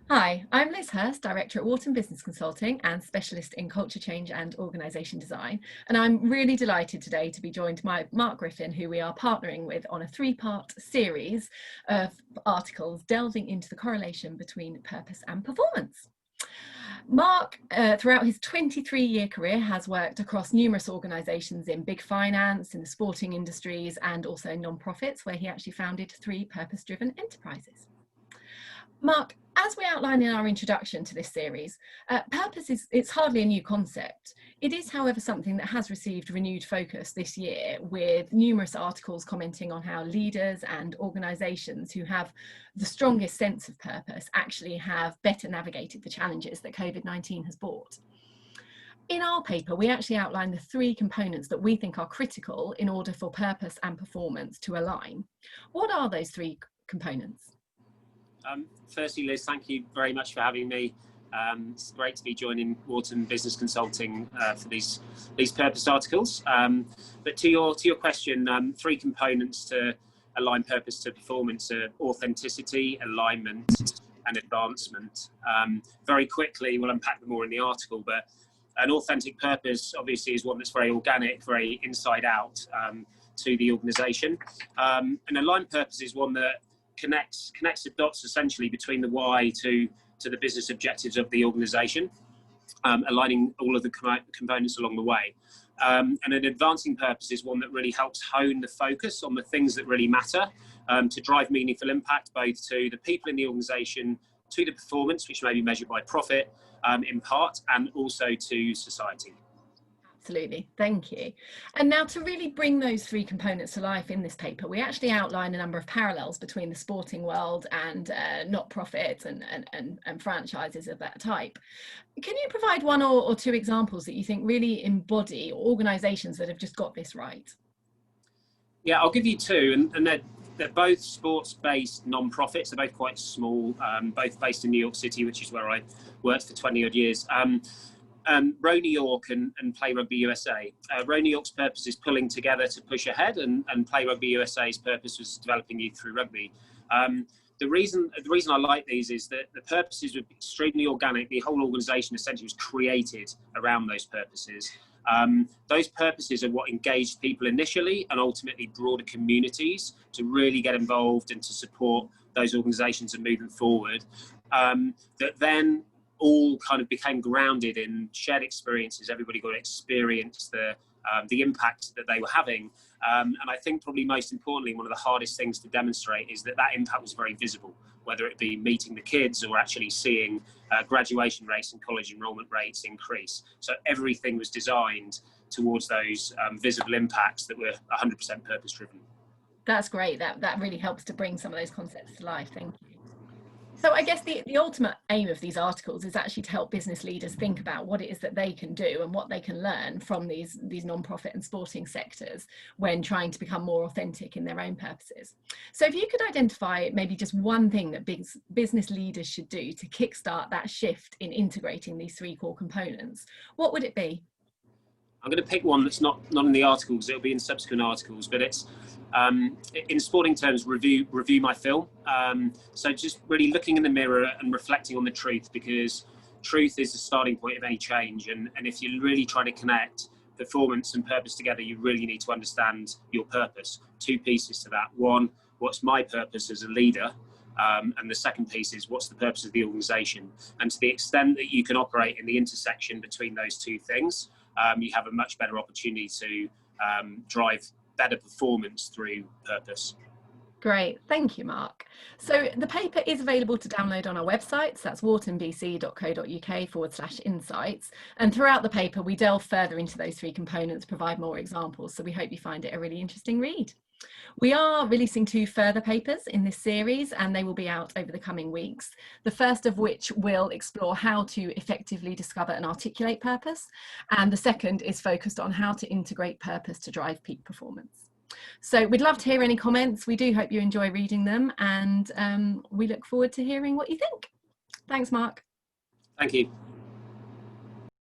Hi, I'm Liz Hurst, Director at Wharton Business Consulting and Specialist in Culture Change and Organisation Design. And I'm really delighted today to be joined by Mark Griffin, who we are partnering with on a three-part series of articles delving into the correlation between purpose and performance. Mark, throughout his 23-year career, has worked across numerous organisations in big finance, in the sporting industries, and also non-profits, where he actually founded 3 purpose-driven enterprises. Mark, as we outline in our introduction to this series, purpose it's hardly a new concept. It is, however, something that has received renewed focus this year, with numerous articles commenting on how leaders and organisations who have the strongest sense of purpose actually have better navigated the challenges that COVID-19 has brought. In our paper, we actually outline the 3 components that we think are critical in order for purpose and performance to align. What are those 3 components? Firstly, Liz, thank you very much for having me. It's great to be joining Wharton Business Consulting for these purpose articles. But to your question, 3 components to align purpose to performance are authenticity, alignment, and advancement. Very quickly, we'll unpack them more in the article, but an authentic purpose obviously is one that's very organic, very inside out to the organisation. An aligned purpose is one that connects the dots essentially between the why to the business objectives of the organisation, aligning all of the components along the way. And an advancing purpose is one that really helps hone the focus on the things that really matter to drive meaningful impact both to the people in the organisation, to the performance, which may be measured by profit in part, and also to society. Absolutely, thank you. And now to really bring those 3 components to life in this paper, we actually outline a number of parallels between the sporting world and not-profits and franchises of that type. Can you provide 1 or 2 examples that you think really embody organisations that have just got this right? Yeah, I'll give you 2, and they're both sports-based non-profits. They're both quite small, both based in New York City, which is where I worked for 20 odd years. Row New York and Play Rugby USA. Row New York's purpose is pulling together to push ahead, and Play Rugby USA's purpose was developing youth through rugby. The reason I like these is that the purposes were extremely organic. The whole organisation essentially was created around those purposes. Those purposes are what engaged people initially and ultimately broader communities to really get involved and to support those organisations and move them forward. That then all kind of became grounded in shared experiences. Everybody got to experience the impact that they were having. And I think probably most importantly, one of the hardest things to demonstrate is that impact was very visible, whether it be meeting the kids or actually seeing graduation rates and college enrollment rates increase. So everything was designed towards those visible impacts that were 100% purpose driven. That's great. That really helps to bring some of those concepts to life. Thank you. So I guess the ultimate aim of these articles is actually to help business leaders think about what it is that they can do and what they can learn from these non-profit and sporting sectors when trying to become more authentic in their own purposes. So if you could identify maybe just 1 thing that business leaders should do to kickstart that shift in integrating these 3 core components, what would it be? I'm going to pick one that's not in the articles. It'll be in subsequent articles, but it's in sporting terms, review my film. So just really looking in the mirror and reflecting on the truth, because truth is the starting point of any change. And if you're really trying to connect performance and purpose together, you really need to understand your purpose. 2 pieces to that. 1, what's my purpose as a leader? And the second piece is what's the purpose of the organisation? And to the extent that you can operate in the intersection between those 2 things, you have a much better opportunity to drive better performance through purpose. Great, thank you, Mark. So the paper is available to download on our website, so that's whartonbc.co.uk/insights. And throughout the paper, we delve further into those 3 components, provide more examples. So we hope you find it a really interesting read. We are releasing 2 further papers in this series, and they will be out over the coming weeks. The first of which will explore how to effectively discover and articulate purpose. And the second is focused on how to integrate purpose to drive peak performance. So we'd love to hear any comments. We do hope you enjoy reading them, and we look forward to hearing what you think. Thanks, Mark. Thank you.